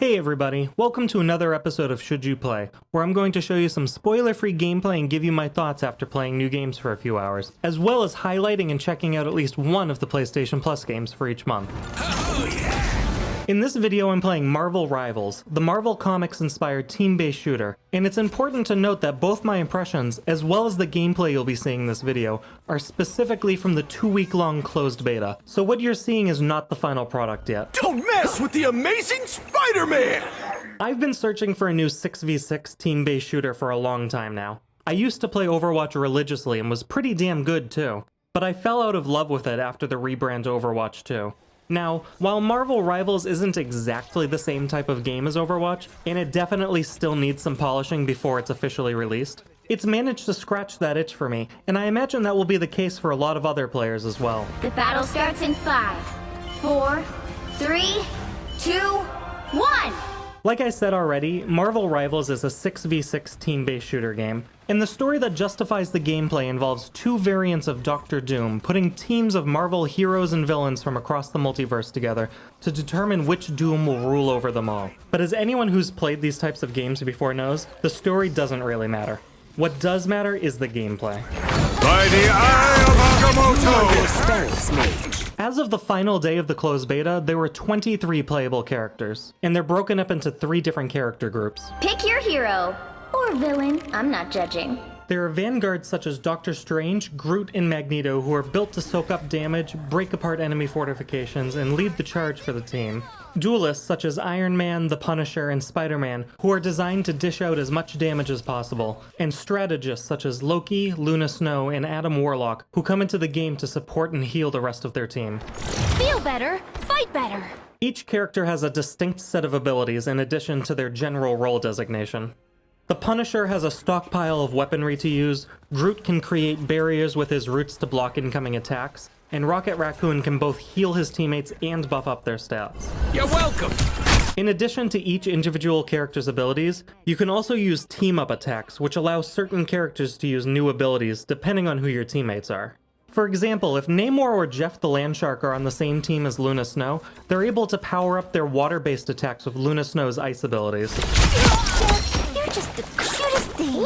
Hey everybody, welcome to another episode of Should You Play, where I'm going to show you some spoiler-free gameplay and give you my thoughts after playing new games for a few hours, as well as highlighting and checking out at least one of the PlayStation Plus games for each month. Oh, yeah. In this video I'm playing Marvel Rivals, the Marvel Comics-inspired team-based shooter, and it's important to note that both my impressions, as well as the gameplay you'll be seeing in this video, are specifically from the 2-week-long closed beta, so what you're seeing is not the final product yet. Don't mess with the amazing Spider-Man! I've been searching for a new 6v6 team-based shooter for a long time now. I used to play Overwatch religiously and was pretty damn good too, but I fell out of love with it after the rebrand to Overwatch 2. Now, while Marvel Rivals isn't exactly the same type of game as Overwatch, and it definitely still needs some polishing before it's officially released, it's managed to scratch that itch for me, and I imagine that will be the case for a lot of other players as well. The battle starts in 5, 4, 3, 2, 1! Like I said already, Marvel Rivals is a 6v6 team-based shooter game, and the story that justifies the gameplay involves two variants of Doctor Doom, putting teams of Marvel heroes and villains from across the multiverse together to determine which Doom will rule over them all. But as anyone who's played these types of games before knows, the story doesn't really matter. What does matter is the gameplay. By the eye of Agamotto! As of the final day of the closed beta, there were 23 playable characters, and they're broken up into 3 different character groups. Pick your hero. Or villain, I'm not judging. There are vanguards such as Doctor Strange, Groot, and Magneto who are built to soak up damage, break apart enemy fortifications, and lead the charge for the team. Duelists such as Iron Man, the Punisher, and Spider-Man who are designed to dish out as much damage as possible. And strategists such as Loki, Luna Snow, and Adam Warlock who come into the game to support and heal the rest of their team. Feel better, fight better. Each character has a distinct set of abilities in addition to their general role designation. The Punisher has a stockpile of weaponry to use, Groot can create barriers with his roots to block incoming attacks, and Rocket Raccoon can both heal his teammates and buff up their stats. You're welcome! In addition to each individual character's abilities, you can also use team-up attacks, which allow certain characters to use new abilities depending on who your teammates are. For example, if Namor or Jeff the Landshark are on the same team as Luna Snow, they're able to power up their water-based attacks with Luna Snow's ice abilities. You're just the cutest thing.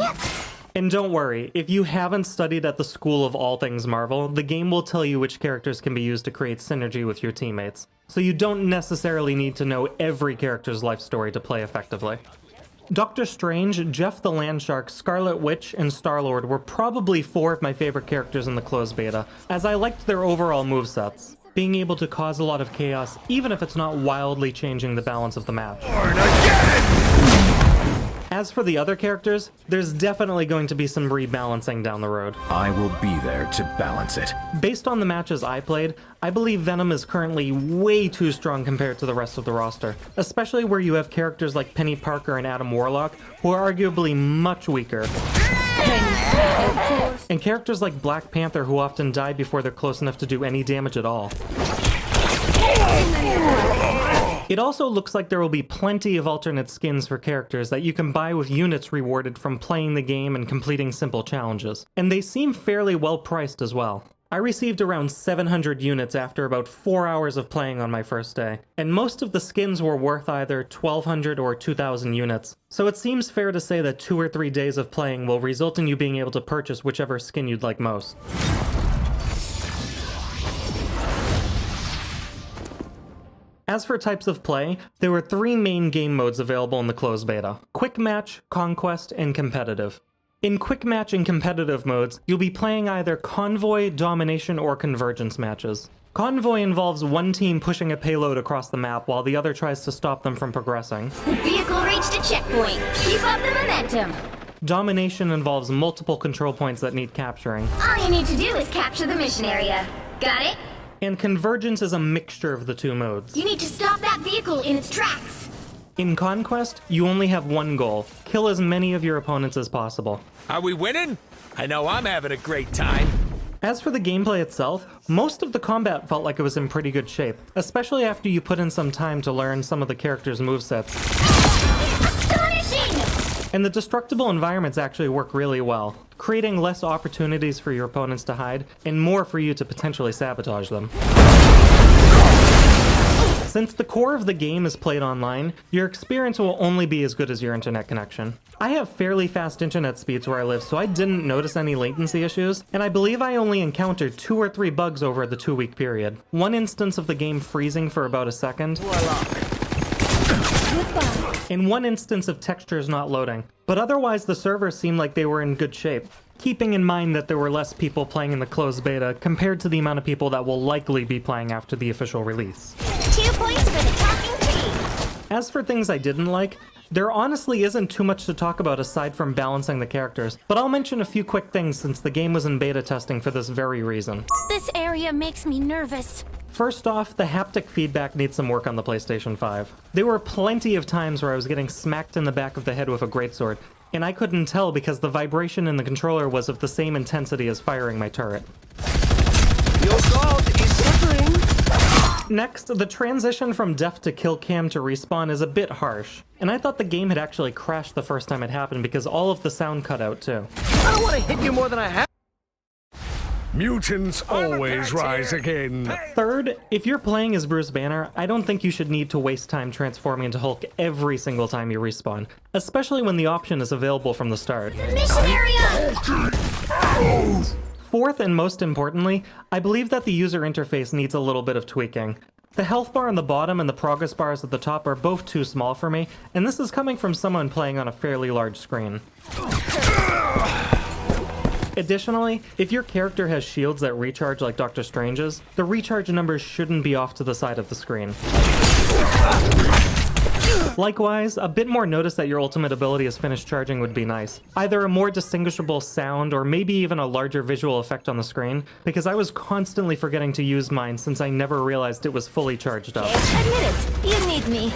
And don't worry, if you haven't studied at the School of All Things Marvel, the game will tell you which characters can be used to create synergy with your teammates. So you don't necessarily need to know every character's life story to play effectively. Doctor Strange, Jeff the Landshark, Scarlet Witch, and Star-Lord were probably 4 of my favorite characters in the closed beta, as I liked their overall movesets, being able to cause a lot of chaos even if it's not wildly changing the balance of the match. As for the other characters, there's definitely going to be some rebalancing down the road. I will be there to balance it. Based on the matches I played, I believe Venom is currently way too strong compared to the rest of the roster, especially where you have characters like Penny Parker and Adam Warlock, who are arguably much weaker. And characters like Black Panther who often die before they're close enough to do any damage at all. It also looks like there will be plenty of alternate skins for characters that you can buy with units rewarded from playing the game and completing simple challenges. And they seem fairly well priced as well. I received around 700 units after about 4 hours of playing on my first day, and most of the skins were worth either 1,200 or 2,000 units. So it seems fair to say that 2 or 3 days of playing will result in you being able to purchase whichever skin you'd like most. As for types of play, there were 3 main game modes available in the closed beta: Quick Match, Conquest, and Competitive. In Quick Match and Competitive modes, you'll be playing either Convoy, Domination, or Convergence matches. Convoy involves one team pushing a payload across the map while the other tries to stop them from progressing. The vehicle reached a checkpoint. Keep up the momentum. Domination involves multiple control points that need capturing. All you need to do is capture the mission area. Got it? And Convergence is a mixture of the 2 modes. You need to stop that vehicle in its tracks. In Conquest, you only have one goal: kill as many of your opponents as possible. Are we winning? I know I'm having a great time. As for the gameplay itself, most of the combat felt like it was in pretty good shape, especially after you put in some time to learn some of the characters' movesets. Astonishing! And the destructible environments actually work really well, creating less opportunities for your opponents to hide, and more for you to potentially sabotage them. Since the core of the game is played online, your experience will only be as good as your internet connection. I have fairly fast internet speeds where I live, so I didn't notice any latency issues, and I believe I only encountered 2 or 3 bugs over the 2-week period. One instance of the game freezing for about a second, and one instance of textures not loading, but otherwise the servers seemed like they were in good shape, keeping in mind that there were less people playing in the closed beta compared to the amount of people that will likely be playing after the official release. 2 points for the talking tree. As for things I didn't like, there honestly isn't too much to talk about aside from balancing the characters, but I'll mention a few quick things since the game was in beta testing for this very reason. This area makes me nervous. First off, the haptic feedback needs some work on the PlayStation 5. There were plenty of times where I was getting smacked in the back of the head with a greatsword, and I couldn't tell because the vibration in the controller was of the same intensity as firing my turret. Your god is suffering. Next, the transition from death to kill cam to respawn is a bit harsh, and I thought the game had actually crashed the first time it happened because all of the sound cut out too. I don't want to hit you more than I have. Mutants always rise again. Third, if you're playing as Bruce Banner, I don't think you should need to waste time transforming into Hulk every single time you respawn, especially when the option is available from the start. Mission area! Fourth, and most importantly, I believe that the user interface needs a little bit of tweaking. The health bar on the bottom and the progress bars at the top are both too small for me, and this is coming from someone playing on a fairly large screen. Additionally, if your character has shields that recharge like Doctor Strange's, the recharge numbers shouldn't be off to the side of the screen. Likewise, a bit more notice that your ultimate ability is finished charging would be nice. Either a more distinguishable sound or maybe even a larger visual effect on the screen, because I was constantly forgetting to use mine since I never realized it was fully charged up. Admit it, you need me.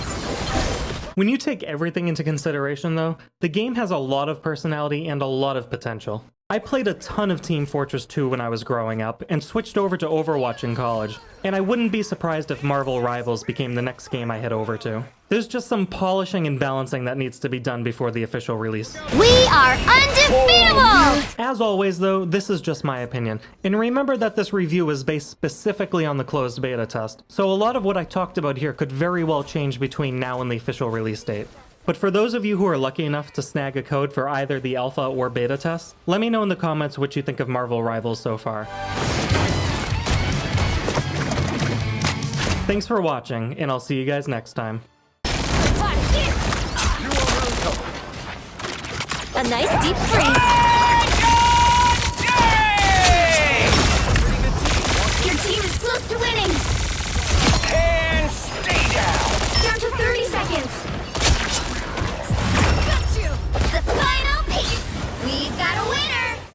When you take everything into consideration though, the game has a lot of personality and a lot of potential. I played a ton of Team Fortress 2 when I was growing up, and switched over to Overwatch in college, and I wouldn't be surprised if Marvel Rivals became the next game I head over to. There's just some polishing and balancing that needs to be done before the official release. We are undefeatable! As always though, this is just my opinion, and remember that this review is based specifically on the closed beta test, so a lot of what I talked about here could very well change between now and the official release date. But for those of you who are lucky enough to snag a code for either the alpha or beta tests, let me know in the comments what you think of Marvel Rivals so far. Thanks for watching, and I'll see you guys next time. A nice deep freeze. Your team is close to winning.